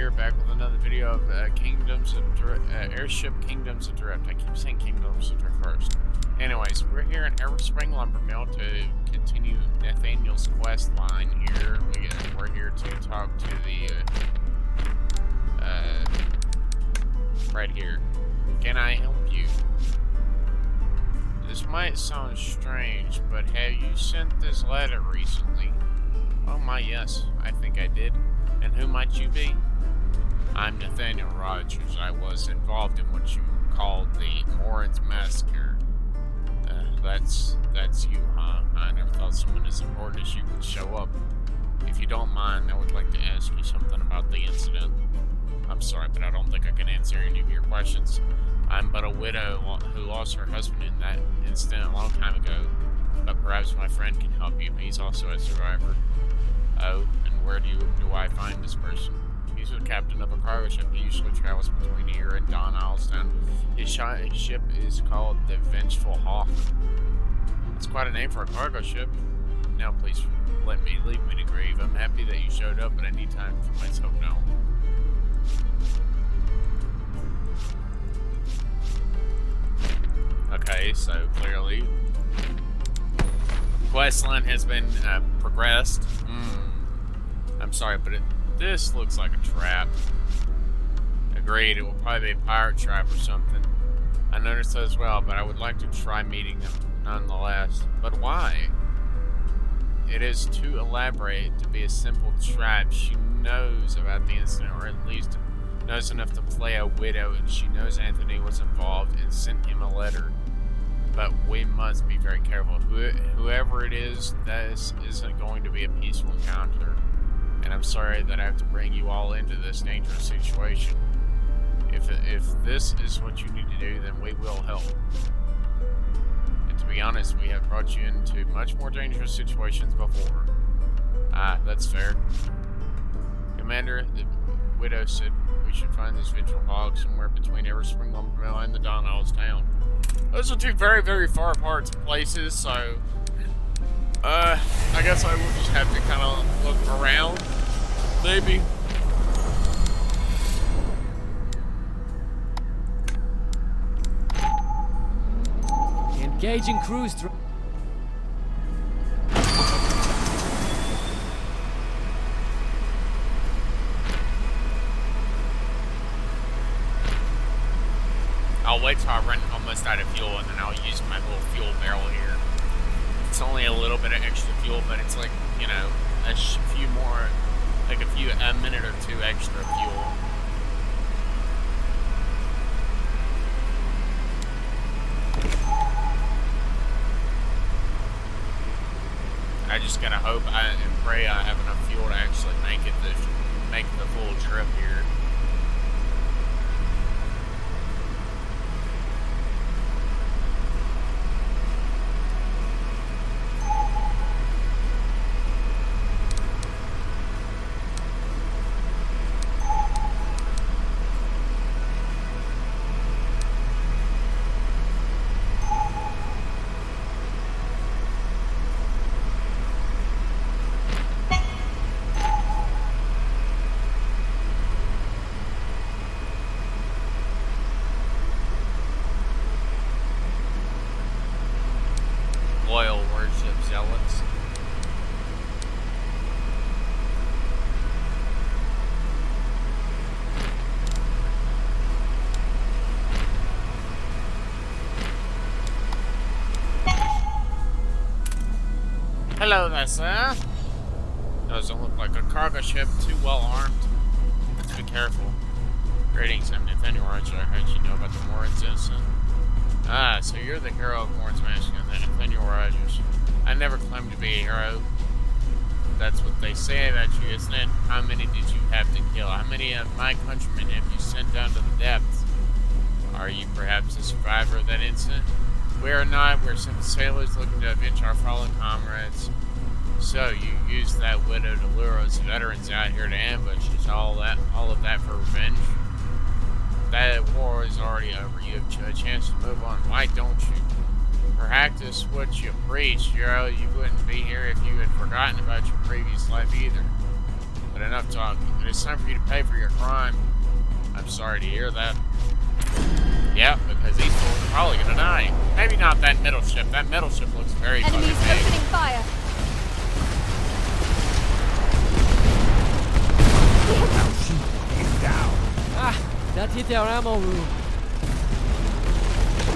here, back with another video of Airship Kingdoms Adrift. I keep saying Kingdoms Adrift first. Anyways, we're here in Everspring Lumbermill to continue Nathaniel's quest line here. We're here to talk to the, right here. Can I help you? This might sound strange, but have you sent this letter recently? Oh my, yes, I think I did. And who might you be? I'm Nathaniel Rogers. I was involved in what you called the Morin's Massacre. That's you, huh? I never thought someone as important as you would show up. If you don't mind, I would like to ask you something about the incident. I'm sorry, but I don't think I can answer any of your questions. I'm but a widow who lost her husband in that incident a long time ago. But perhaps my friend can help you. He's also a survivor. Oh, and where do I find this person? He's the captain of a cargo ship. He usually travels between here and Don Ilestown. His ship is called the Vengeful Hawk. That's quite a name for a cargo ship. Now please leave me to grieve. I'm happy that you showed up, but I need time for myself now. Okay, so clearly questline has been progressed. I'm sorry, but this looks like a trap. Agreed, it will probably be a pirate trap or something. I noticed that as well, but I would like to try meeting them nonetheless. But why? It is too elaborate to be a simple trap. She knows about the incident, or at least knows enough to play a widow, and she knows Anthony was involved and sent him a letter. But we must be very careful. Whoever it is, this isn't going to be a peaceful encounter. And I'm sorry that I have to bring you all into this dangerous situation. If this is what you need to do, then we will help. And to be honest, we have brought you into much more dangerous situations before. Ah, that's fair. Commander, the widow said we should find this Vengeful Hawk somewhere between Everspring Lumbermill and the Don Ilestown. Those are two very, very far apart places, so I guess I will just have to kind of look around, maybe. Engaging cruise. I'll wait till I run almost out of fuel, and then I'll use my little fuel barrel here. It's only a little bit of extra fuel, but it's like, you know, a few more, like a minute or two extra fuel. I just gotta hope and pray I have enough fuel to actually make the full trip here. Loyal worship zealots. Hello there, sir. Doesn't look like a cargo ship, too well armed. Let's be careful. Greetings, I'm Nathaniel Rogers. I heard you know about the Morin's incident. Ah, so you're the hero of Morin's Massacre, Nathaniel Rogers. I never claimed to be a hero. That's what they say about you, isn't it? How many did you have to kill? How many of my countrymen have you sent down to the depths? Are you perhaps a survivor of that incident? We are not. We're simple sailors looking to avenge our fallen comrades. So, you used that widow to lure us veterans out here to ambush us. All of that for revenge? That war is already over. You have a chance to move on. Why don't you? Practice what you preach. You wouldn't be here if you had forgotten about your previous life either. But enough talking. It's time for you to pay for your crime. I'm sorry to hear that. Yeah, because these fools are probably gonna die. Maybe not that middle ship. That middle ship looks very fucking big. Enemies opening fire. Down. Ah, that hit our ammo room.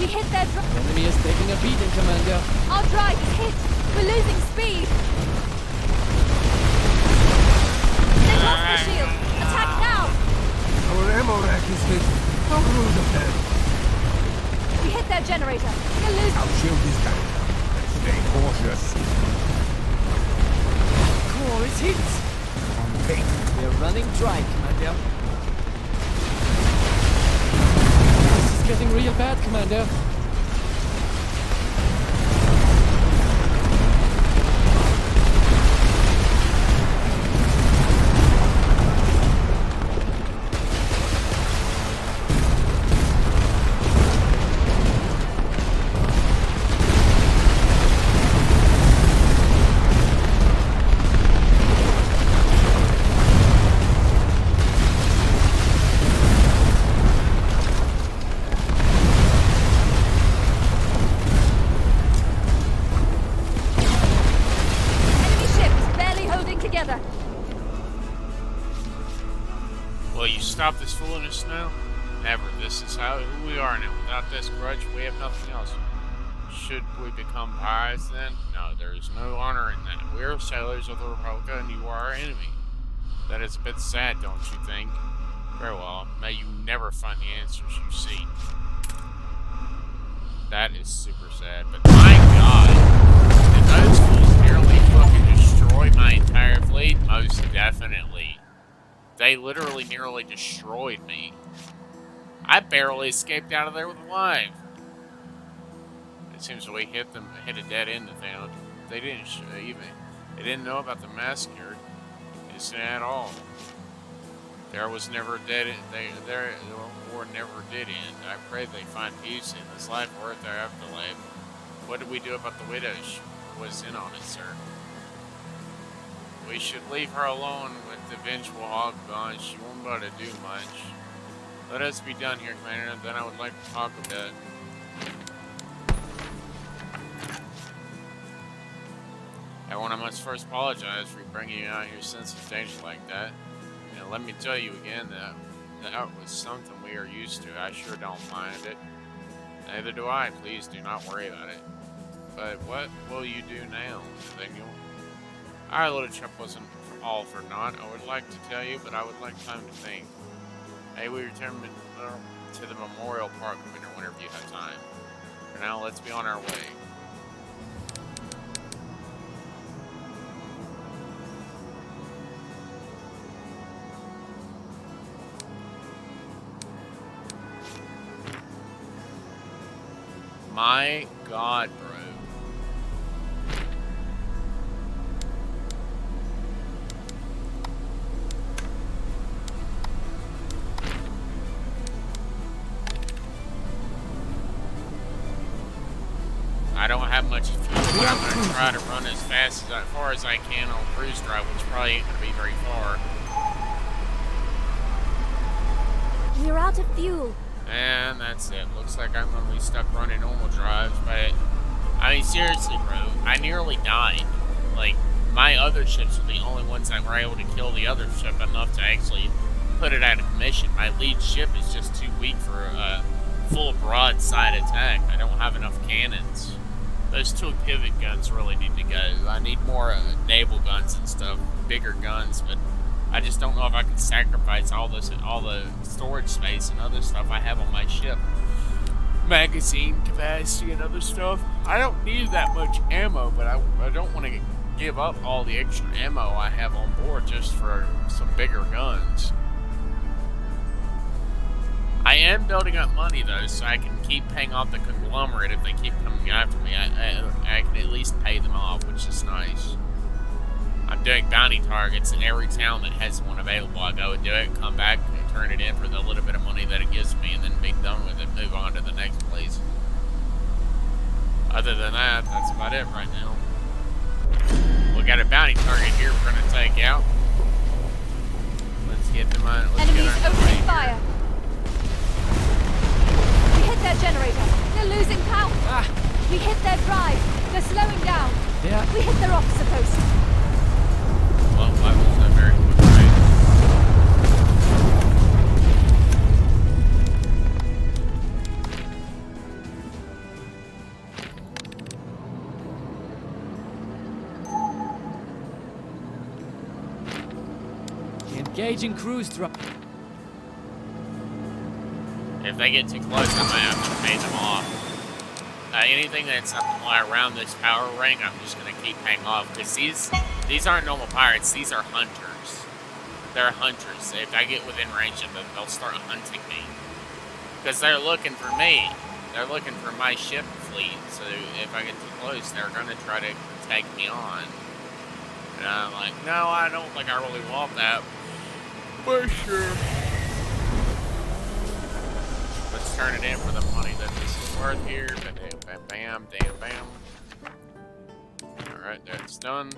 We hit their The enemy is taking a beating, Commander. Our drive is hit. We're losing speed. They lost the shield. Attack now. Our ammo rack is hit. How rude of them. We hit their generator. We're losing. Our shield is down. Stay cautious. Core is hit. Take. We're running dry, Commander. This is getting real bad, Commander. Enemy ship is barely holding together. Will you stop this foolishness now? Never. This is who we are now. Without this grudge, we have nothing else. Should we become pirates then? No, there is no honor in that. We are sailors of the Republic and you are our enemy. That is a bit sad, don't you think? Very well. May you never find the answers you seek. That is super sad, but my god! Did those fools nearly fucking destroy my entire fleet? Most definitely. They literally nearly destroyed me. I barely escaped out of there with life. It seems we hit a dead end of them. They didn't they didn't know about the massacre. It's at all. There was never a dead end. The war never did end. I pray they find peace in this life or at their afterlife. What did we do about the widow? She was in on it, sir. We should leave her alone with the vengeful hog gone. She won't be able to do much. Let us be done here, Commander, and then I would like to talk a bit. Everyone, I must first apologize for bringing you out here sensitive danger like that. And let me tell you again that was something we are used to. I sure don't mind it. Neither do I. Please do not worry about it. But what will you do now, Nathaniel? Our little trip wasn't all for naught. I would like to tell you, but I would like time to think. May we return to the Memorial Park whenever you have time. For now, let's be on our way. My god, bro. I don't have much fuel, but I'm going to try to run as far as I can on cruise drive, which probably ain't going to be very far. We're out of fuel. And that's it. Looks like I'm going to be stuck running normal drives, but I mean, seriously, bro, I nearly died. Like, my other ships were the only ones that were able to kill the other ship enough to actually put it out of commission. My lead ship is just too weak for a full broadside attack. I don't have enough cannons. Those two pivot guns really need to go. I need more naval guns and stuff, bigger guns, but I just don't know if I can sacrifice all the storage space and other stuff I have on my ship. Magazine capacity and other stuff. I don't need that much ammo, but I don't want to give up all the extra ammo I have on board just for some bigger guns. I am building up money though, so I can keep paying off the conglomerate if they keep coming after me. I can at least pay them off, which is nice. I'm doing bounty targets in every town that has one available. I go and do it, come back, and turn it in for the little bit of money that it gives me, and then be done with it, move on to the next place. Other than that, that's about it right now. We got a bounty target here we're going to take out. get them on. Let's Enemies get our opening right fire. We hit their generator. They're losing power. Ah, We hit their drive. They're slowing down. yeah. We hit their officer post. Well, that was a very quick raid. Engaging cruise drop. If they get too close, I might have to fade them off. Anything that's up around this power ring, I'm just gonna keep paying off because these aren't normal pirates. These are hunters. They're hunters. If I get within range of them, they'll start hunting me because they're looking for me. They're looking for my ship fleet. So if I get too close, they're gonna try to take me on. And I'm like, no, I don't think I really want that. But sure. Let's turn it in for the money that this is worth here. Bam, bam, bam, bam. Alright, that's done.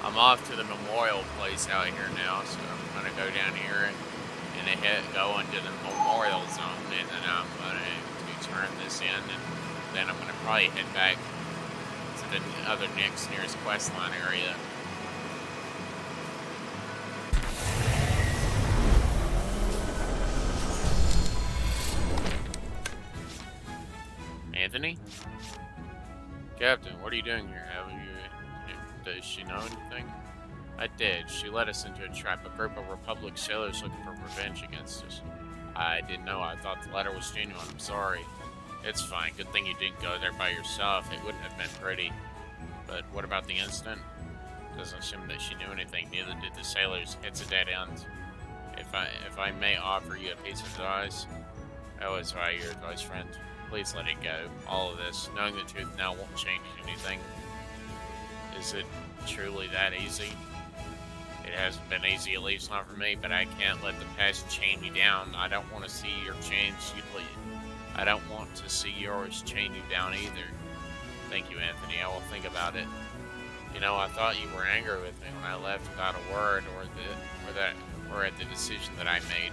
I'm off to the memorial place out here now, so I'm gonna go down here and go into the memorial zone, and then I'm gonna turn this in, and then I'm gonna probably head back to the other nearest quest line area. Anthony? Captain, what are you doing here? Does she know anything? I did. She led us into a trap. A group of Republic sailors looking for revenge against us. I didn't know. I thought the letter was genuine. I'm sorry. It's fine. Good thing you didn't go there by yourself. It wouldn't have been pretty. But what about the incident? Doesn't assume that she knew anything. Neither did the sailors. It's a dead end. If I may offer you a piece of advice. Oh, it's right, your advice, friend. Please let it go. All of this. Knowing the truth now won't change anything. Is it truly that easy? It hasn't been easy, at least not for me, but I can't let the past chain me down. I don't want to see your chains you lead. I don't want to see yours chain you down either. Thank you, Anthony. I will think about it. You know, I thought you were angry with me when I left without a word or at the decision that I made.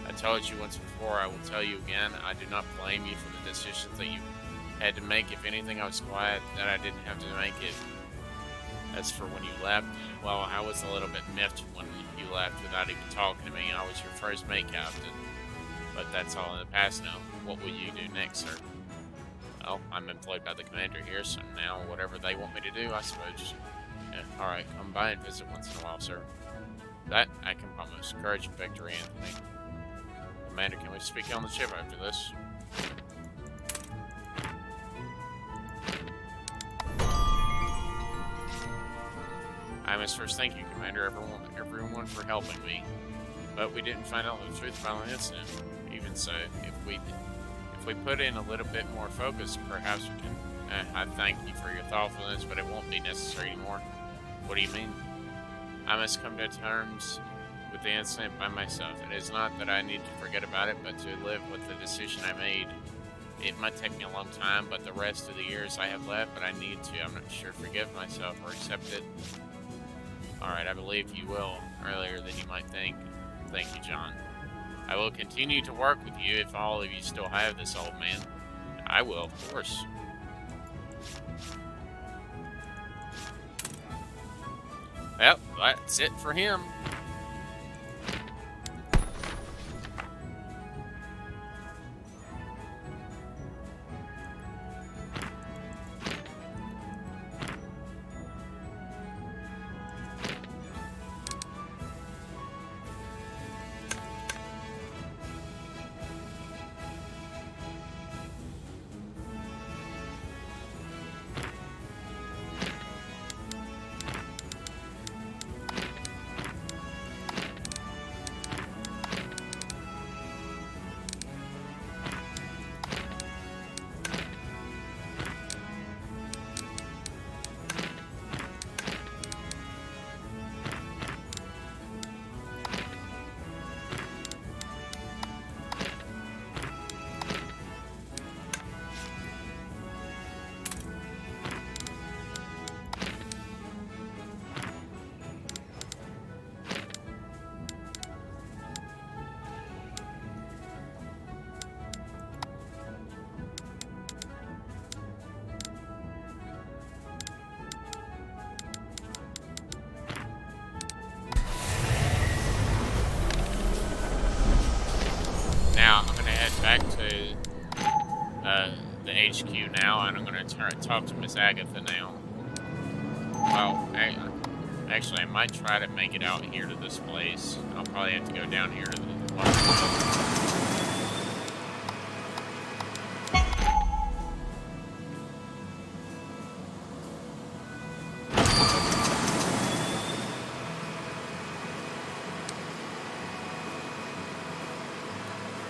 I told you once before, I will tell you again, I do not blame you for the decisions that you had to make. If anything, I was glad that I didn't have to make it. As for when you left, well, I was a little bit miffed when you left without even talking to me. I was your first mate captain. But that's all in the past now. What will you do next, sir? Well, I'm employed by the commander here, so now whatever they want me to do, I suppose. Yeah, alright, come by and visit once in a while, sir. That I can promise. Courage and victory, Anthony. Commander, can we speak on the ship after this? I must first thank you, Commander, everyone for helping me. But we didn't find out the truth about the incident. Even so, if we put in a little bit more focus, perhaps we can... I thank you for your thoughtfulness, but it won't be necessary anymore. What do you mean? I must come to terms with the incident by myself. It is not that I need to forget about it, but to live with the decision I made. It might take me a long time, but the rest of the years I have left, but I need to, I'm not sure, forgive myself or accept it. Alright, I believe you will, earlier than you might think. Thank you, John. I will continue to work with you if all of you still have this, old man. I will, of course. Well, that's it for him. HQ now, and I'm gonna talk to Miss Agatha now. Oh, actually, I might try to make it out here to this place. I'll probably have to go down here to the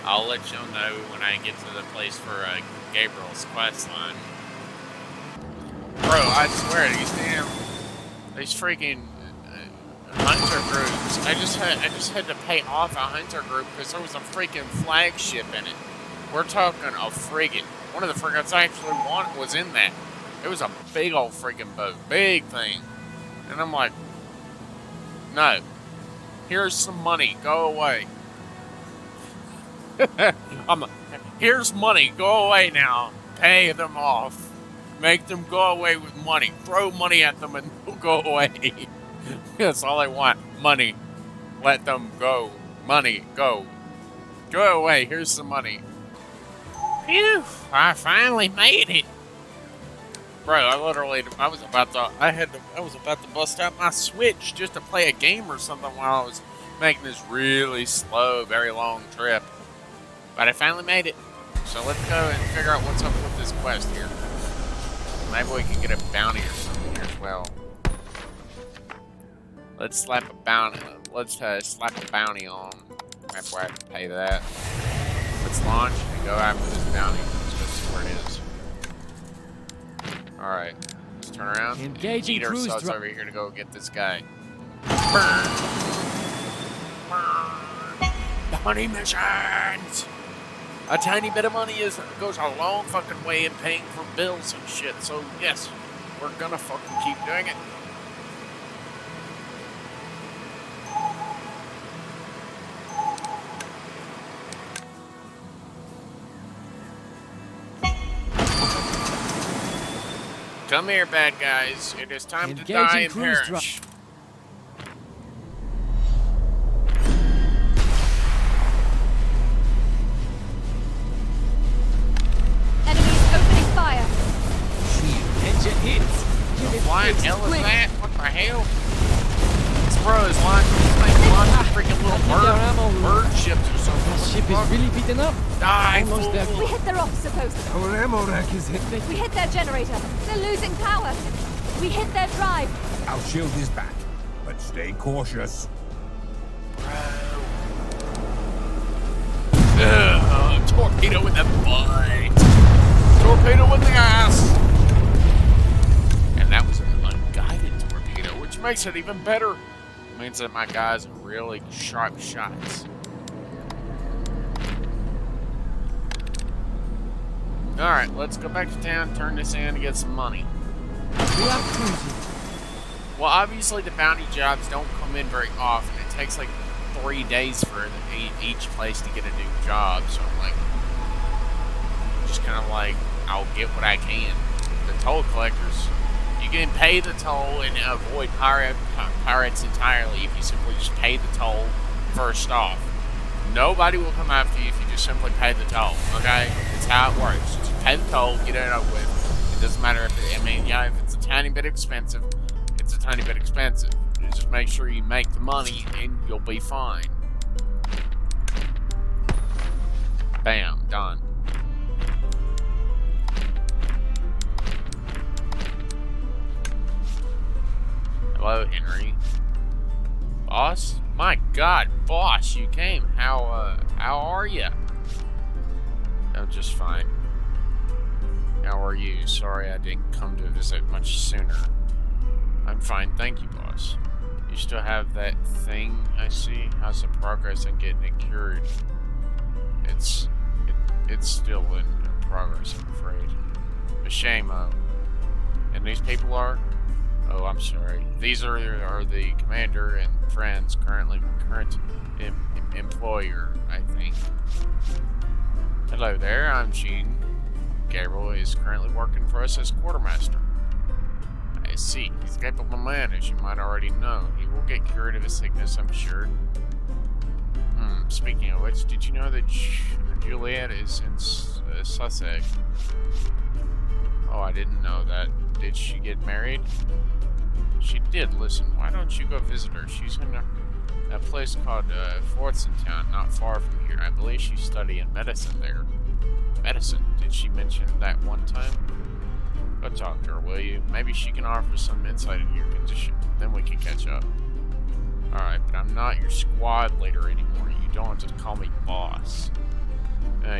I'll let y'all know when I get to the place for Gabriel's quest line. Bro, I swear these freaking hunter groups. I just had to pay off a hunter group because there was a freaking flagship in it. We're talking a frigate. One of the frigates I actually wanted was in that. It was a big old freaking boat, big thing. And I'm like, no. Here's some money. Go away. Here's money. Go away now. Pay them off. Make them go away with money. Throw money at them and they'll go away. That's all I want. Money. Let them go. Money. Go. Go away. Here's some money. Phew. I finally made it. Bro, I was about to bust out my Switch just to play a game or something while I was making this really slow, very long trip. But I finally made it. So let's go and figure out what's up with this quest here. Maybe we can get a bounty or something here as well. Let's slap a bounty. Let's slap a bounty on. Maybe I have to pay that. Let's launch and go after this bounty. Let's go see where it is. All right. Let's turn around. Engaging cruise ourselves over here to go get this guy. Bounty missions. A tiny bit of money goes a long fucking way in paying for bills and shit. So yes, we're gonna fucking keep doing it. Come here, bad guys. It is time to die and perish. What the hell is that? What the hell? This bro is launching freaking little bird ships or something. That ship is really beaten up. Die, almost there. We hit their obstacle post. Our ammo rack is hit. We hit their generator. They're losing power. We hit their drive. Our shield is back, but stay cautious. Torpedo in the butt. Torpedo in the ass. And that was an unguided torpedo, which makes it even better. It means that my guys are really sharp shots. Alright, let's go back to town, turn this in, and get some money. We are cruising. Well, obviously the bounty jobs don't come in very often. It takes like 3 days for each place to get a new job. So I'm like, just kind of like, I'll get what I can. The toll collectors, you can pay the toll and avoid pirates entirely if you simply just pay the toll first off. Nobody will come after you if you just simply pay the toll, okay? It's how it works. Just pay the toll, get it over with. It doesn't matter if if it's a tiny bit expensive, it's a tiny bit expensive. You just make sure you make the money and you'll be fine. Bam, done. Hello, Henry. Boss? My God, boss, you came. How are you? Oh, just fine. How are you? Sorry I didn't come to visit much sooner. I'm fine, thank you, boss. You still have that thing, I see? How's the progress in getting it cured? It's still in progress, I'm afraid. A shame, and these people are? Oh, I'm sorry. These are the commander and friends, current employer, I think. Hello there, I'm Gene. Gabriel is currently working for us as quartermaster. I see. He's a capable man, as you might already know. He will get cured of his sickness, I'm sure. Speaking of which, did you know that Juliet is Sussex. Oh, I didn't know that. Did she get married? She did. Listen, why don't you go visit her? She's in a place called Fortson, not far from here. I believe she's studying medicine there. Medicine? Did she mention that one time? Go talk to her, will you? Maybe she can offer some insight into your condition. Then we can catch up. Alright, but I'm not your squad leader anymore. You don't have to call me boss.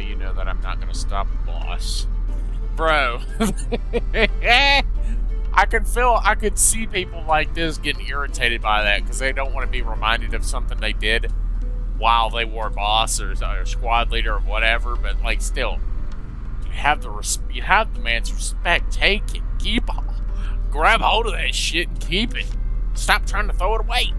You know that I'm not gonna stop boss. Bro. I could see people like this getting irritated by that because they don't want to be reminded of something they did while they were boss or squad leader or whatever, but like still, you have the man's respect. Take it. Keep on. Grab hold of that shit and keep it. Stop trying to throw it away.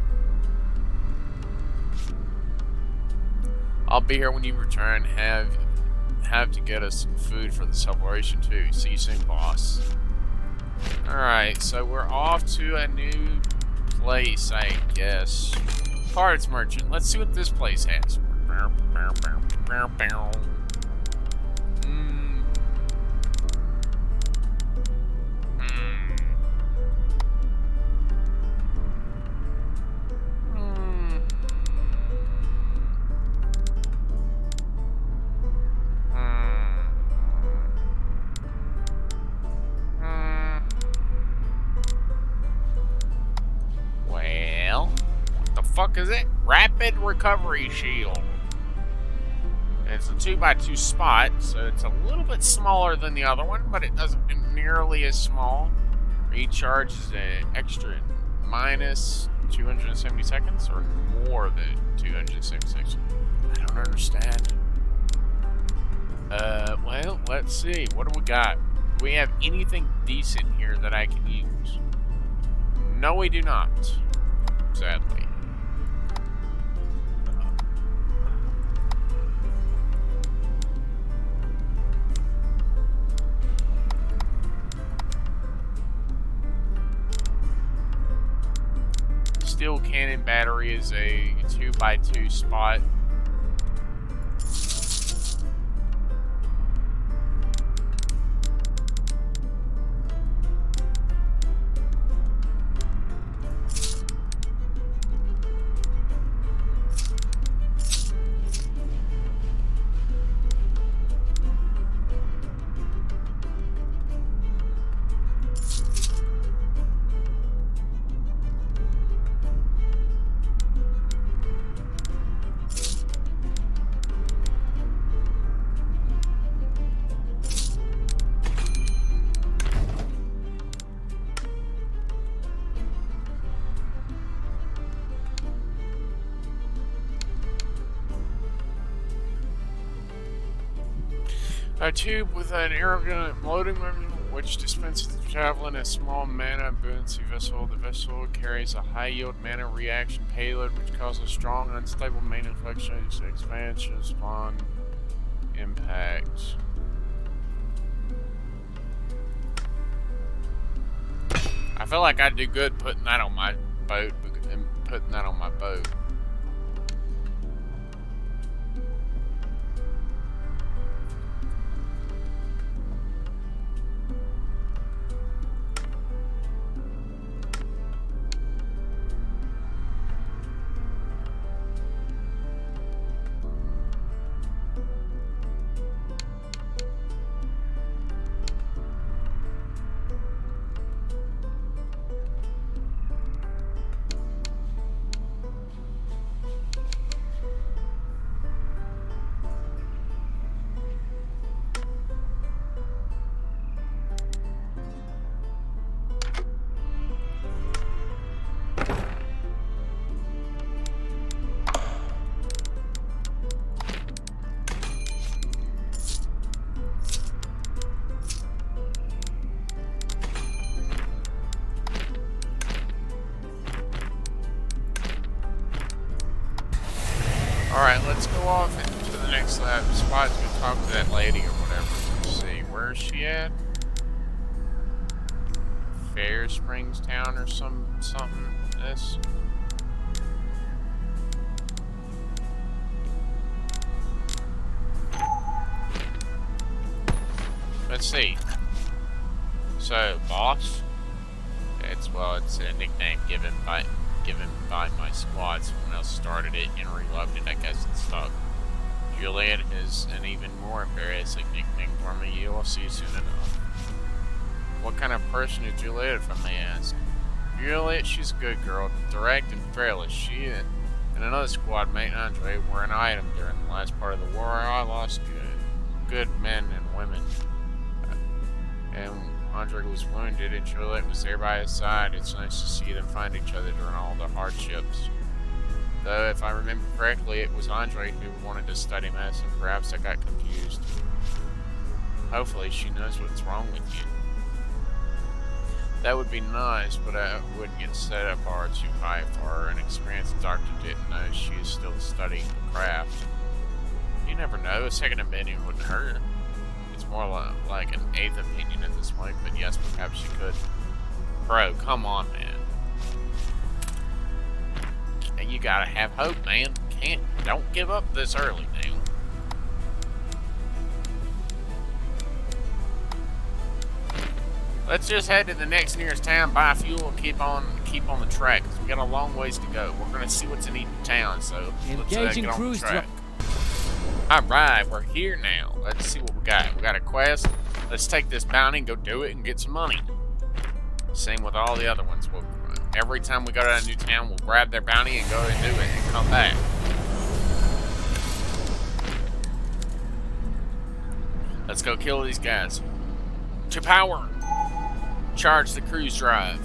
I'll be here when you return. Have to get us some food for the celebration too. See you soon, boss. Alright, so we're off to a new place, I guess. Parts merchant. Let's see what this place has. Fuck is it? Rapid recovery shield. It's a 2x2 spot, so it's a little bit smaller than the other one, but it doesn't nearly as small. Recharge is an extra minus 270 seconds or more than 270 seconds. I don't understand. Well, let's see. What do we got? Do we have anything decent here that I can use? No, we do not. Sadly. Steel cannon battery is a 2x2 spot. A tube with an aerogun loading room which dispenses the travel in a small mana buoyancy vessel. The vessel carries a high yield mana reaction payload which causes strong unstable mana fluctuations, expansion, spawn, impact. I feel like I'd do good putting that on my boat and putting that on my boat. Alright, let's go off into the next spot to talk to that lady or whatever. Let's see, where is she at? Fair Springs Town or something. This. Let's see. So, boss. It's a nickname given by my squad. Someone else started it and reloved it. I guess it stuck. Juliet is an even more embarrassing nickname for me. You will see soon enough. What kind of person is Juliet, if I may ask? Juliet, she's a good girl, direct and fearless. She and another squad mate, Andre, were an item during the last part of the war. I lost good men and women. And Andre was wounded, and Juliet was there by his side. It's nice to see them find each other during all the hardships. Though, if I remember correctly, it was Andre who wanted to study medicine. Perhaps I got confused. Hopefully, she knows what's wrong with you. That would be nice, but I wouldn't get set up bar too high for her. An experienced doctor didn't know she is still studying the craft. You never know. A second opinion wouldn't hurt. It's more like an eighth opinion at this point, but yes, perhaps you could. Bro, come on, man. You gotta have hope, man. Don't give up this early now. Let's just head to the next nearest town, buy fuel, and keep on the track. 'Cause we got a long ways to go. We're gonna see what's in each town, so let's Engaging get on the cruise track. All right, we're here now. Let's see what we got. We got a quest. Let's take this bounty and go do it and get some money. Same with all the other ones. Every time we go to a new town, we'll grab their bounty and go and do it and come back. Let's go kill these guys. To power! Charge the cruise drive.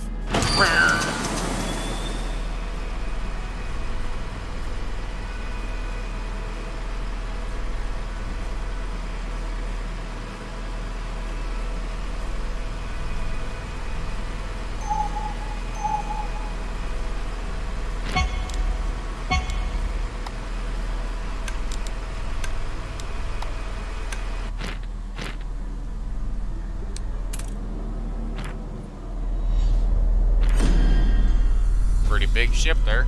Pretty big ship there.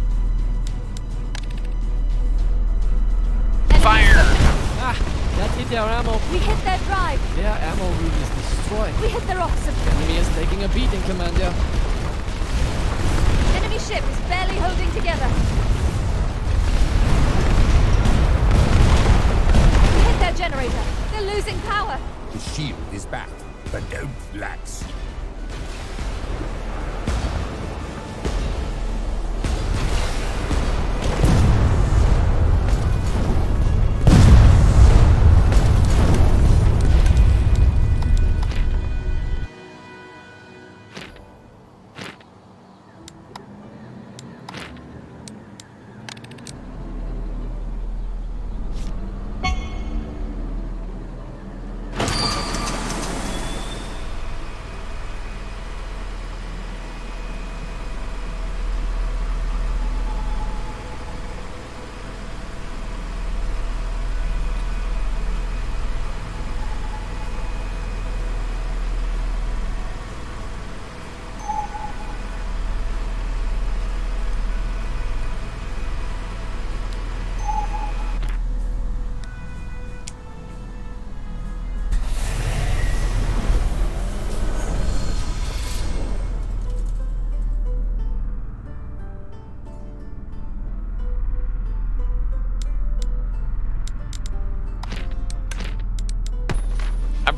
Fire! Ah, that hit our ammo. We hit their drive. Their ammo room is destroyed. We hit their oxygen. Enemy is taking a beating, Commander. Enemy ship is barely holding together. We hit their generator. They're losing power. The shield is back, but don't relax.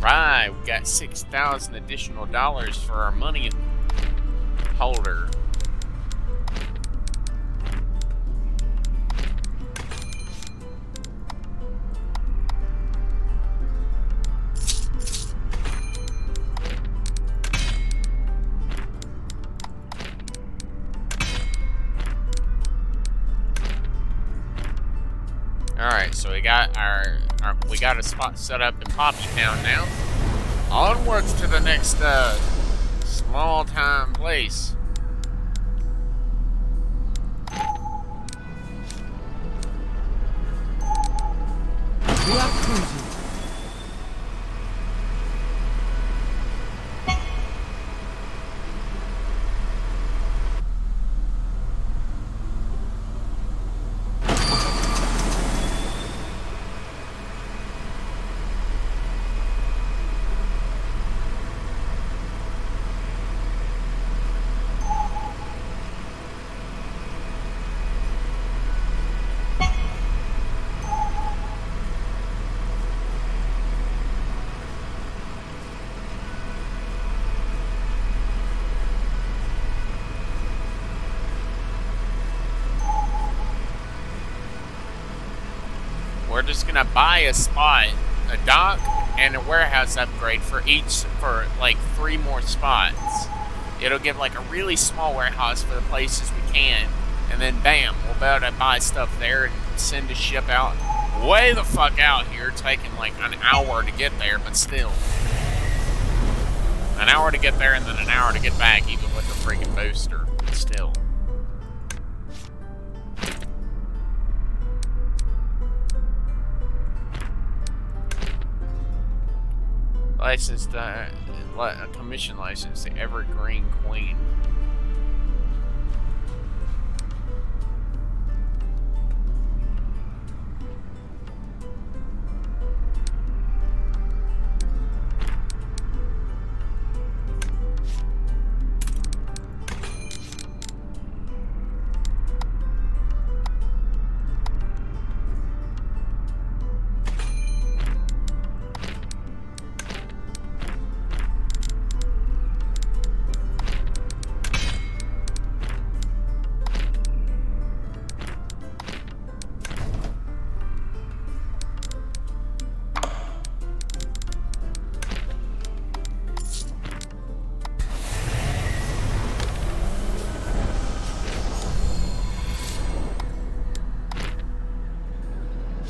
Alright, we got 6,000 additional dollars for our money holder. Alright, so we got we got a spot set up in Poppy Town now. Onwards to the next small time place. We are cruising. we're just gonna buy a spot, a dock, and a warehouse upgrade for like 3 more spots. It'll give like a really small warehouse for the places we can, and then bam, we'll be able to buy stuff there and send a ship out way the fuck out here, taking like an hour to get there, but still. An hour to get there and then an hour to get back, even with the freaking booster, but still. Licensed, commission license, the Evergreen Queen.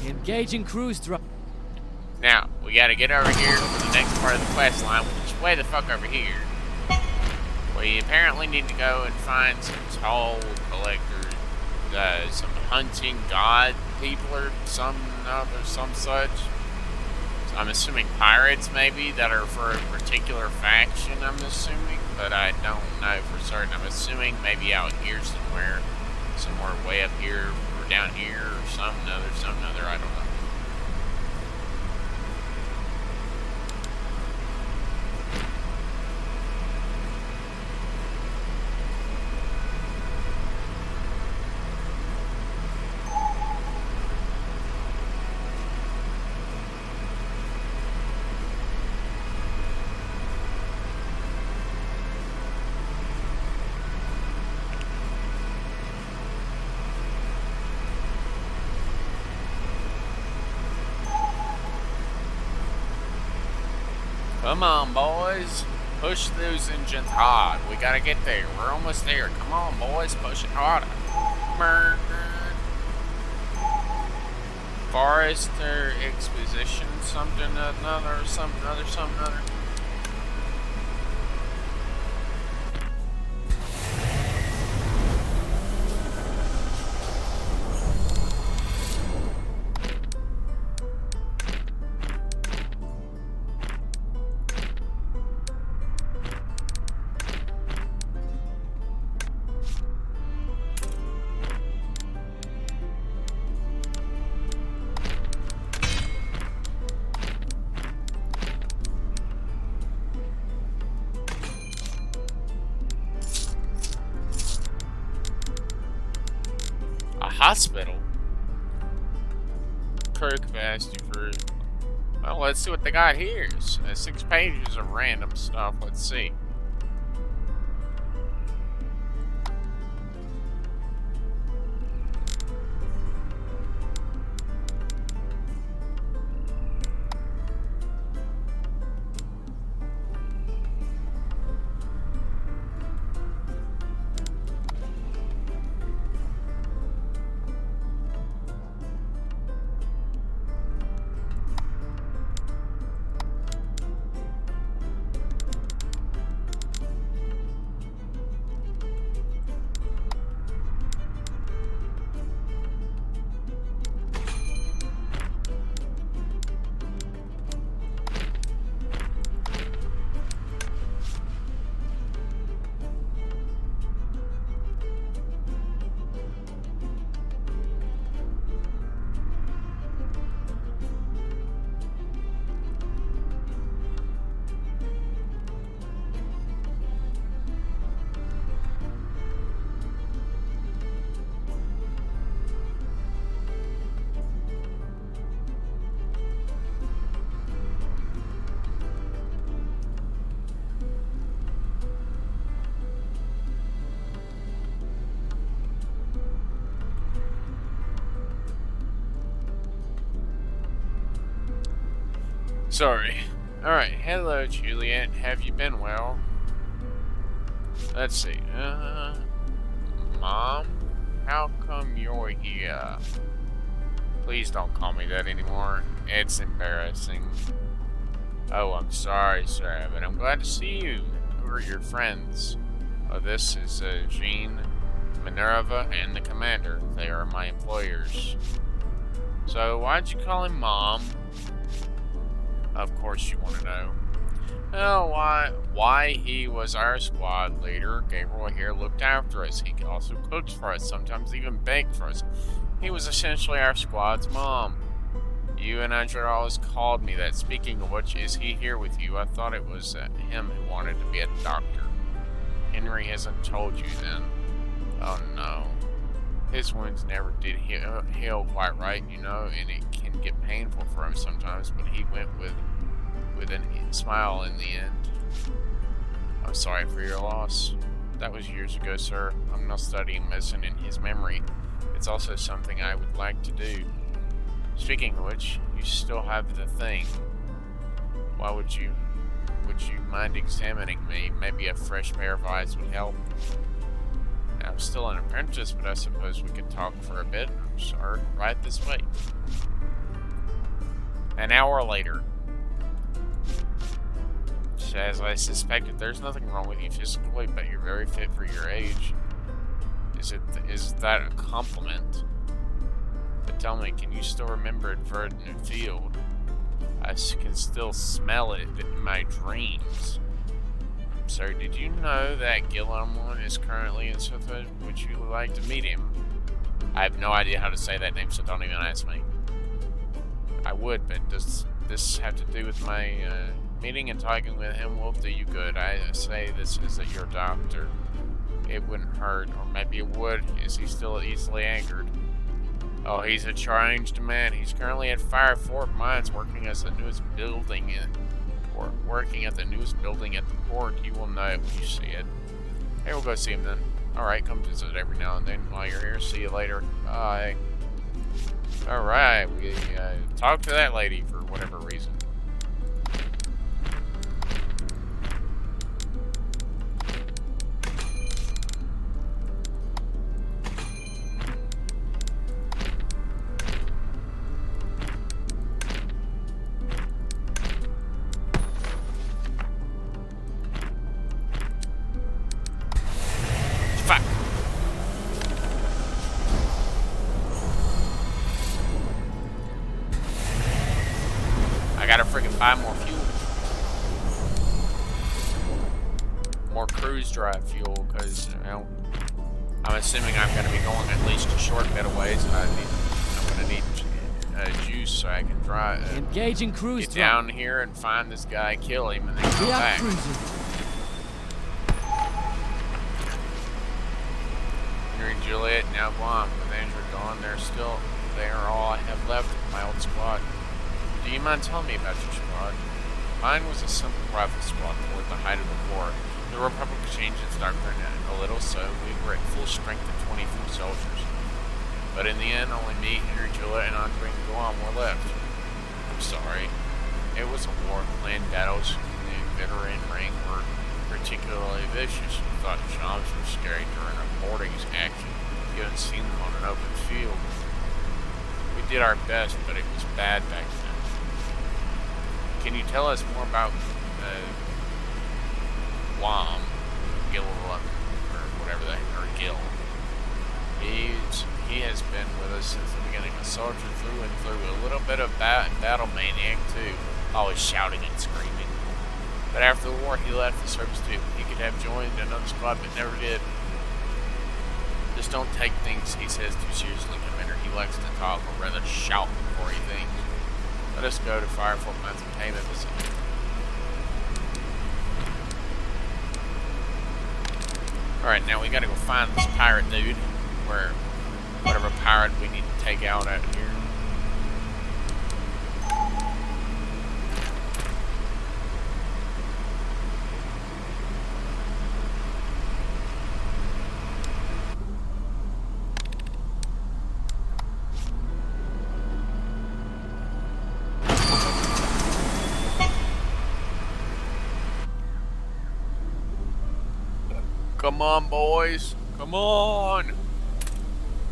Engaging cruise drive. Now, we gotta get over here for the next part of the quest line, which is way the fuck over here. We apparently need to go and find some toll collectors, some hunting god people or some such. So I'm assuming pirates maybe that are for a particular faction, I'm assuming, but I don't know for certain. I'm assuming maybe out here somewhere way up here or down here or something other, I don't know. Come on, boys. Push those engines hard. We gotta get there. We're almost there. Come on, boys. Push it harder. Forester Exposition, something another. Hospital. Crew capacity for... Well, let's see what they got here. 6 pages of random stuff. Let's see. Sorry. Alright, hello Juliet. Have you been well? Let's see. Mom? How come you're here? Please don't call me that anymore. It's embarrassing. Oh, I'm sorry, sir, but I'm glad to see you. Who are your friends? Oh, this is Jean, Minerva, and the Commander. They are my employers. So, why'd you call him Mom? Of course you want to know. Oh, why he was our squad leader. Gabriel here looked after us. He also cooked for us, sometimes even baked for us. He was essentially our squad's mom. You and Andrea always called me that. Speaking of which, is he here with you? I thought it was him who wanted to be a doctor. Henry hasn't told you then. Oh no. His wounds never did heal quite right, you know, and it can get painful for him sometimes, but he went with a smile in the end. I'm sorry for your loss. That was years ago, sir. I'm now studying medicine in his memory. It's also something I would like to do. Speaking of which, you still have the thing. Why would you mind examining me? Maybe a fresh pair of eyes would help. I'm still an apprentice, but I suppose we could talk for a bit. Sir, right this way. An hour later. As I suspected, there's nothing wrong with you physically, but you're very fit for your age. Is that a compliment? But tell me, can you still remember Verdant Field? I can still smell it in my dreams. Sir, did you know that Gilliam is currently in Switzerland? Would you like to meet him? I have no idea how to say that name, so don't even ask me. I would, but does this have to do with my meeting and talking with him? Will do you good. I say this is your doctor. It wouldn't hurt, or maybe it would. Is he still easily angered? Oh, he's a changed man. He's currently at Firefort Mines, working at the newest building at the port. You will know it when you see it. Hey, we'll go see him then. Alright, come visit every now and then while you're here. See you later. Bye. Alright, we talked to that lady for whatever reason. Gotta freaking buy more fuel. More cruise drive fuel, because, you know, I'm assuming I'm gonna be going at least a short bit of ways, and I'm gonna need juice so I can drive. Engaging cruise get down here and find this guy, kill him, and then come We are back. cruising. Henry and Juliet now Guam. With Andrew gone, they are all I have left of my old squad. Do you mind telling me about your squad? Mine was a simple rifle squad toward the height of the war. The Republic changed its doctrine a little, so we were at full strength of 24 soldiers. But in the end, only me, Henry, Juliet, and Andre and Guam were left. I'm sorry. It was a war. Land battles in the veteran ring were particularly vicious. We thought jobs were scary during a boarding action. You haven't seen them on an open field. We did our best, but it was bad back then. Can you tell us more about Guam, Gil, or whatever or Gil? He has been with us since the beginning. A soldier through and through. A little bit of battle maniac too, always shouting and screaming. But after the war, he left the service too. He could have joined another squad, but never did. Just don't take things he says too seriously, Commander. He likes to talk, or rather shout before he thinks. Let us go to Firefort Mines and pay them a visit. Alright, now we gotta go find this pirate dude, where whatever pirate we need to take out here. Come on, boys. Come on.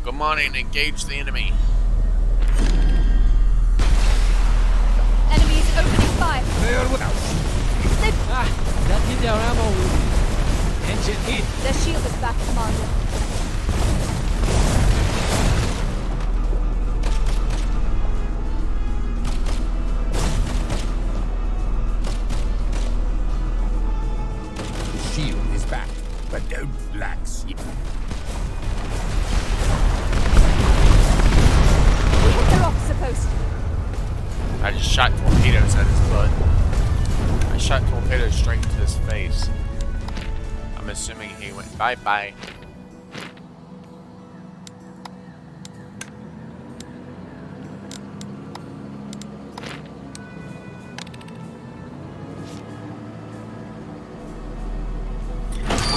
Come on and engage the enemy. Enemies opening fire. They are well. Ah, that hit our ammo room. Engine hit. Their shield is back, Commander. The shield is back, but don't relax. We hit their officer post. I just shot torpedoes at his butt. I shot torpedoes straight to his face. I'm assuming he went bye-bye.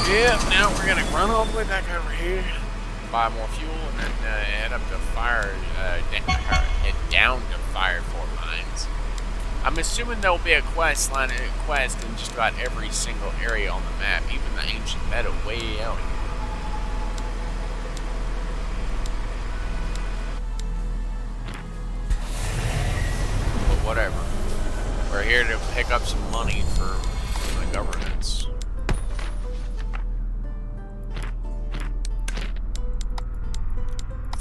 Yeah, now we're gonna run all the way back over here, buy more fuel, and then head up to head down to Fire Fort Mines. I'm assuming there'll be a quest in just about every single area on the map, even the ancient meta way out here. But whatever. We're here to pick up some money for the governments.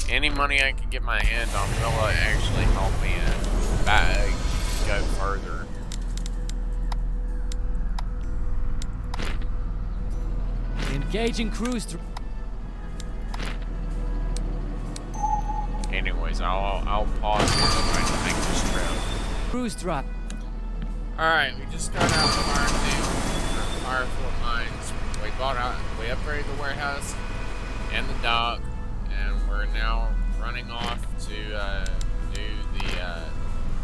Any money I can get my hand on will actually help me go further. Engaging cruise. Anyways, I'll pause here so I can make this trip. Cruise drop. Alright, we just got out of Fire Fort Mines. We upgraded the warehouse and the dock, and we're now running off to do the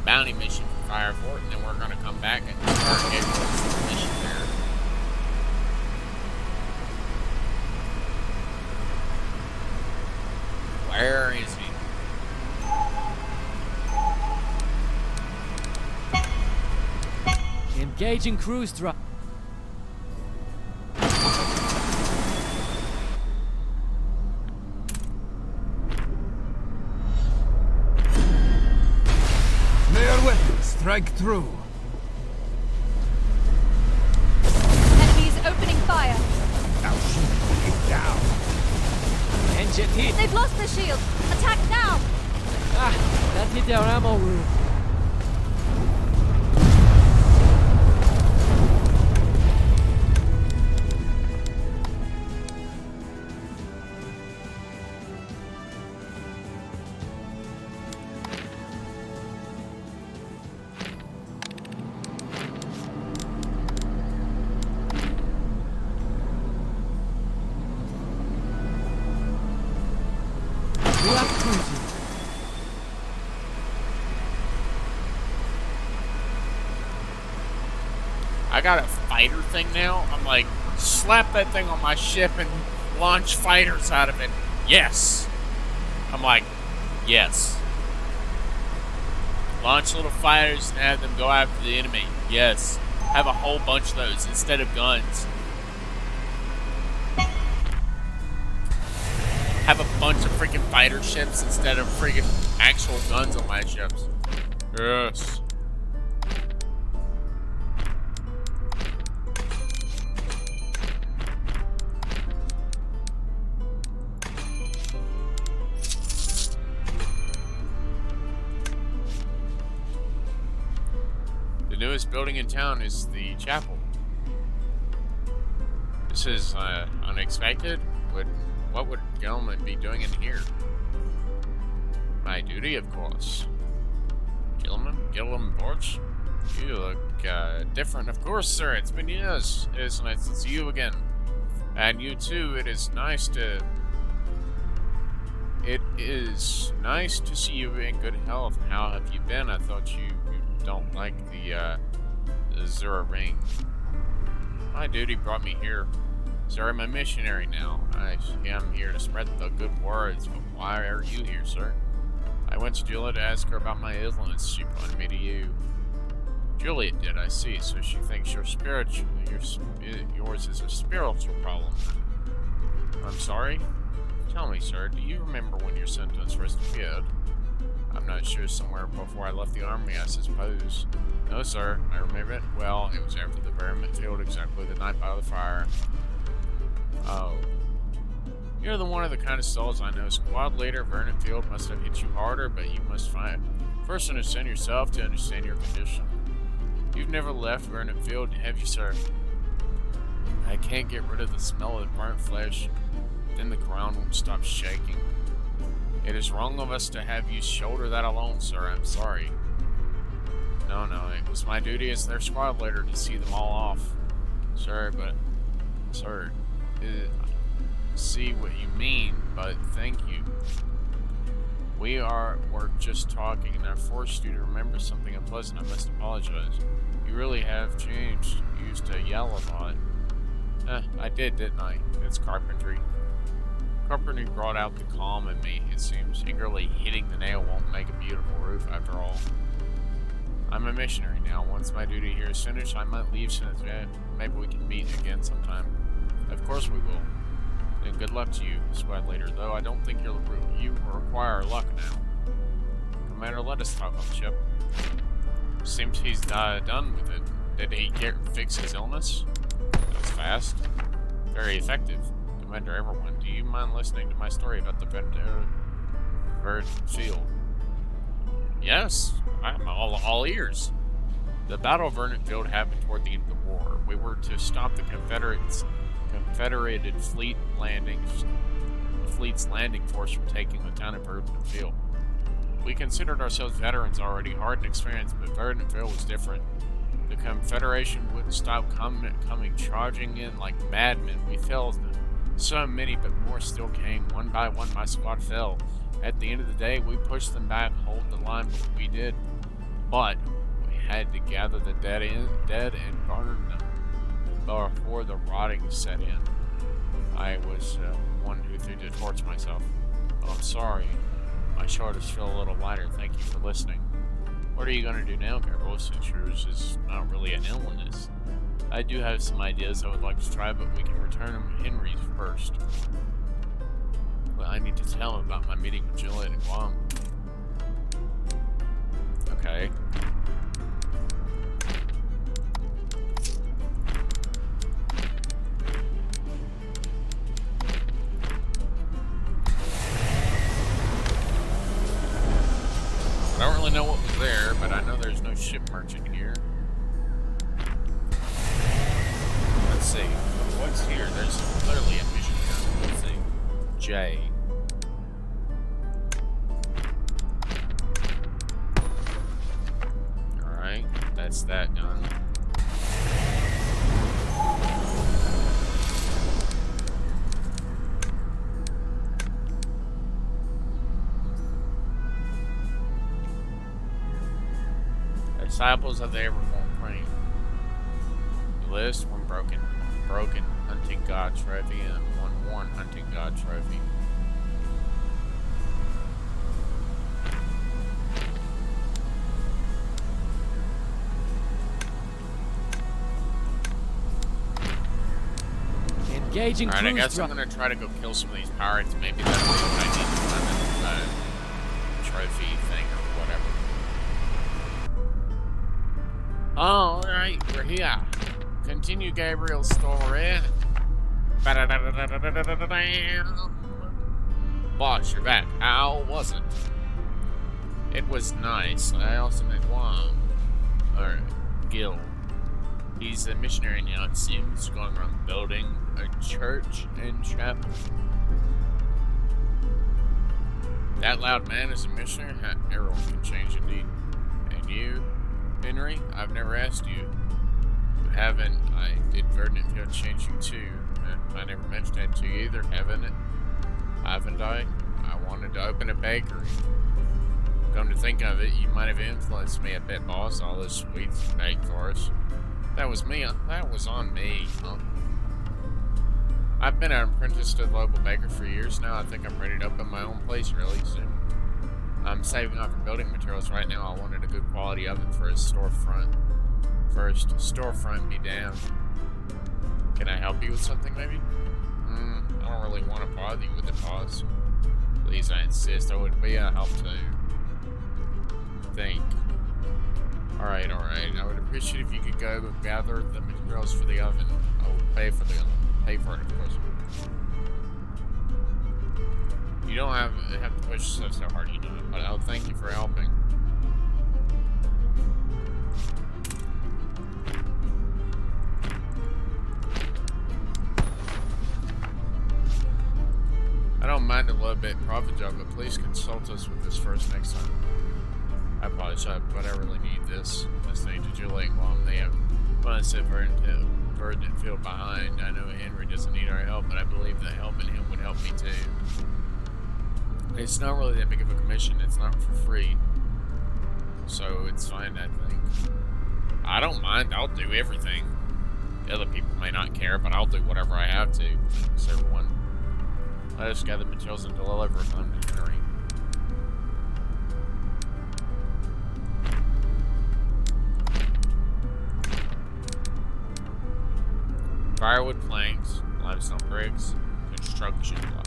bounty mission for Fire Fort, and then we're going to come back and start Gabriel's mission there. Where is he? Engaging cruise drop. Their weapons strike through. Enemies opening fire. Our shield is down. Engine hit. They've lost their shield. Attack now. Ah, that hit our ammo room. Left cruising. I got a fighter thing now. I'm like, slap that thing on my ship and launch fighters out of it. Yes. I'm like, yes. Launch little fighters and have them go after the enemy. Yes. Have a whole bunch of those instead of guns. Have a bunch of freaking fighter ships instead of freaking actual guns on my ships. Yes. The newest building in town is the chapel. This is unexpected. What would Gentleman be doing in here? My duty, of course. Gentleman Borch? You look different. Of course, sir. It's been years. It is nice to see you again. And you too. It is nice to see you in good health. How have you been? I thought you don't like the Zura ring. My duty brought me here. Sir, I'm a missionary now. I am here to spread the good words, but why are you here, sir? I went to Juliet to ask her about my illness. She pointed me to you. Juliet did, I see. So she thinks yours is a spiritual problem. I'm sorry? Tell me, sir, do you remember when your sentence first appeared? I'm not sure, somewhere before I left the army, I suppose. No, sir, I remember it well. It was after the experiment field, exactly the night by the fire. Oh. You're the one of the kind of souls I know. Squad leader Vernon Field must have hit you harder, but you must first understand yourself to understand your condition. You've never left Vernon Field, have you, sir? I can't get rid of the smell of the burnt flesh. Then the ground won't stop shaking. It is wrong of us to have you shoulder that alone, sir. I'm sorry. No, it was my duty as their squad leader to see them all off. Sir, see what you mean, but thank you. We're just talking, and I forced you to remember something unpleasant. I must apologize. You really have changed. You used to yell a lot. I did, didn't I? It's carpentry. Carpentry brought out the calm in me. It seems eagerly hitting the nail won't make a beautiful roof, after all. I'm a missionary now. Once my duty here is finished, I might leave soon. Maybe we can meet again sometime. Of course we will. And good luck to you, squad leader, though I don't think you require luck now. Commander, let us talk on the ship. Seems he's done with it. Did he fix his illness? That was fast. Very effective. Commander, everyone, do you mind listening to my story about the Vernon Field? Yes, I'm all ears. The Battle of Vernon Field happened toward the end of the war. We were to stop the Confederated fleet's landing force from taking the town of Vernon Field. We considered ourselves veterans already, hard and experienced, but Vernon Field was different. The Confederation wouldn't stop coming charging in like madmen. We fell so many, but more still came. One by one, my squad fell. At the end of the day, we pushed them back, hold the line, but we did. But we had to gather the dead and burn them before the rotting set in. I was one who threw the torch myself. Oh, I'm sorry. My shoulders feel a little lighter. Thank you for listening. What are you going to do now, Gabriel, since yours is not really an illness? I do have some ideas I would like to try, but we can return to Henry's first. Well, I need to tell him about my meeting with Juliet and Guam. Okay. I don't really know what was there, but I know there's no ship merchant here. Let's see. What's here? There's clearly a mission here. Let's see. J. Alright, that's that done. Disciples of the Everborn Crane. List: 1 broken hunting god trophy and 1 worn hunting god trophy. Engaging Alright, I cruise guess I'm drop. gonna try to go kill some of these pirates. Maybe that's what I need to find a trophy thing or whatever. Alright, we're here. Continue Gabriel's story. Boss, you're back. How was it? It was nice. I also met Guam. Or Gil. He's a missionary now, it seems, going around building a church and chapel. That loud man is a missionary? Everyone can change indeed. And you, Henry? I've never asked you. You haven't. Did Vernon Field change you too? And I never mentioned that to you either, haven't I? I wanted to open a bakery. Come to think of it, you might have influenced me a bit, boss. All those sweets you baked for us. That was me. That was on me. I've been an apprentice to the local baker for years now. I think I'm ready to open my own place really soon. I'm saving up for building materials right now. I wanted a good quality oven for a storefront. First, storefront be damned. Can I help you with something, maybe? I don't really want to bother you with the boss. Please, I insist. I would be a help to think. Alright, alright. I would appreciate if you could go gather the materials for the oven. I would pay for it, of course. You don't have to push stuff so hard, you know, but I'll thank you for helping. I don't mind a little bit profit job, but please consult us with this first next time. I apologize, but I really need this. Listening to Juliet Mom, they have one said Verdant feel behind. I know Henry doesn't need our help, but I believe that helping him would help me too. It's not really that big of a commission, it's not for free. So it's fine, I think. I don't mind, I'll do everything. The other people may not care, but I'll do whatever I have to. Thanks everyone. Let us gather materials and deliver them to Henry. Firewood planks, limestone bricks, construction blocks.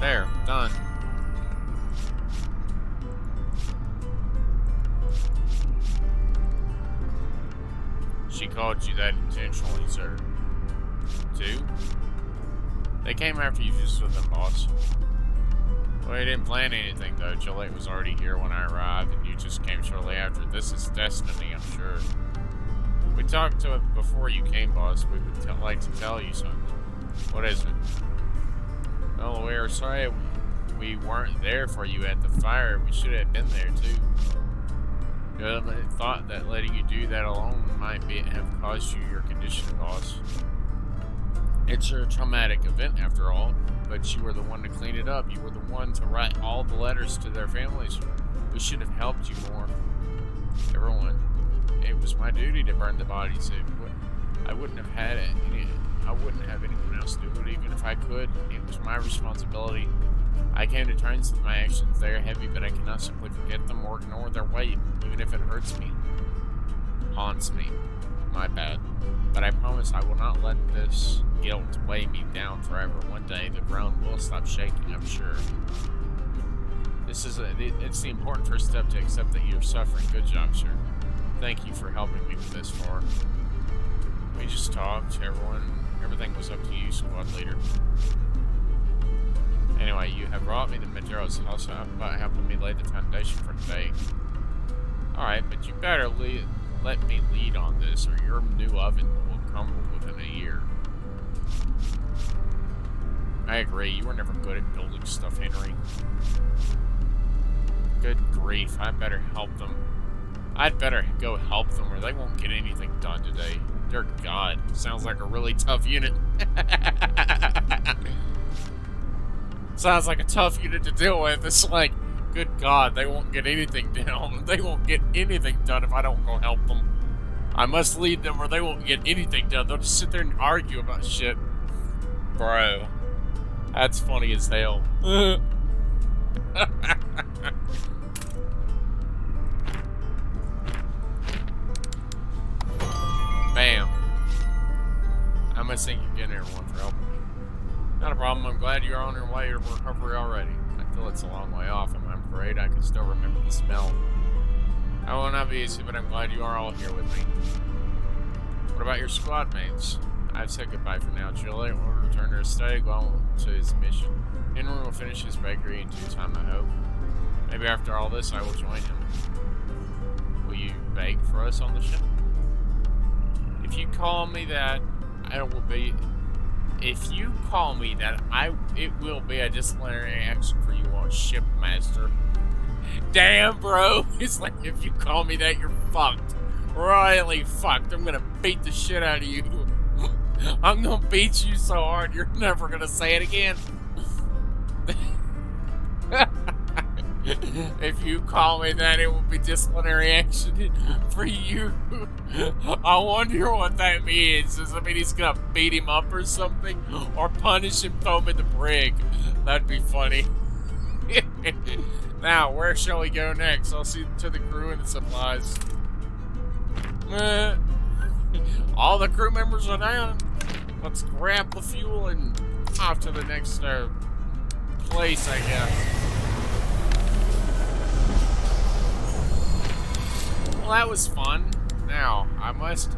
There, done. She called you that intentionally, sir. Two? They came after you just with them, boss. Well, you didn't plan anything, though. Juliet was already here when I arrived, and you just came shortly after. This is destiny, I'm sure. We talked to it before you came, boss. We would like to tell you something. What is it? Oh, we are sorry we weren't there for you at the fire. We should have been there, too. Good thought that letting you do that alone might have caused you your condition, boss. It's a traumatic event, after all, but you were the one to clean it up. You were the one to write all the letters to their families. We should have helped you more. Everyone. It was my duty to burn the bodies. I wouldn't have had it. I wouldn't have anyone else do it, even if I could. It was my responsibility. I came to terms with my actions. They are heavy, but I cannot simply forget them or ignore their weight, even if it hurts me. Haunts me. My bad. But I promise I will not let this guilt weigh me down forever. One day, the ground will stop shaking, I'm sure. It's the important first step to accept that you're suffering. Good job, sir. Thank you for helping me with this far. We just talked, everything was up to you, squad leader. Anyway, you have brought me the materials, also about helping me lay the foundation for today. Alright, but you better let me lead on this, or your new oven will crumble within a year. I agree, you were never good at building stuff, Henry. Good grief, I better help them. I'd better go help them, or they won't get anything done today. Dear God, sounds like a really tough unit. Sounds like a tough unit to deal with. It's like, good God, they won't get anything down. They won't get anything done if I don't go help them. I must lead them or they won't get anything done. They'll just sit there and argue about shit. Bro, that's funny as hell. Bam. I must thank you again, everyone, for helping me. Not a problem. I'm glad you're on your way to recovery already. I feel it's a long way off, and I'm afraid I can still remember the smell. I will not be easy, but I'm glad you are all here with me. What about your squad mates? I've said goodbye for now. Juliet will return to her study, go on to his mission. Henry will finish his bakery in due time, I hope. Maybe after all this, I will join him. Will you bake for us on the ship? If you call me that, I will be... If you call me that, it will be a disciplinary action for you on Shipmaster. Damn, bro. It's like, if you call me that, you're fucked. Royally fucked. I'm gonna beat the shit out of you. I'm gonna beat you so hard you're never gonna say it again. If you call me that, it will be disciplinary action for you. I wonder what that means. Does it mean he's gonna beat him up or something? Or punish him, throw him in the brig? That'd be funny. Now, where shall we go next? I'll see to the crew and the supplies. All the crew members are down. Let's grab the fuel and off to the next place, I guess. Well, that was fun. Now, I must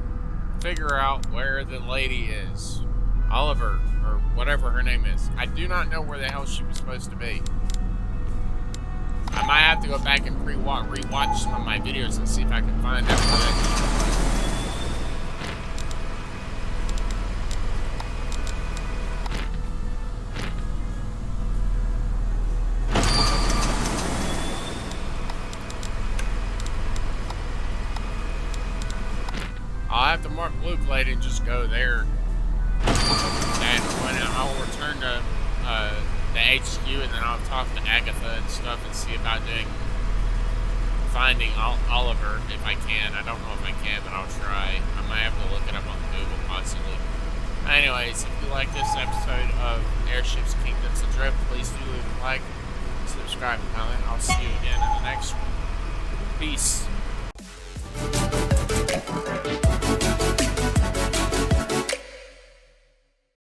figure out where the lady is. Oliver, or whatever her name is. I do not know where the hell she was supposed to be. I might have to go back and rewatch some of my videos and see if I can find out where that is. I'll have to mark Blue Plate and just go there. And when I'll return to the HQ, and then I'll talk to Agatha and stuff and see about finding Oliver if I can. I don't know if I can, but I'll try. I might have to look it up on Google possibly. Anyways, if you like this episode of Airships Kingdoms Adrift, please do leave a like, subscribe, and comment. I'll see you again in the next one. Peace.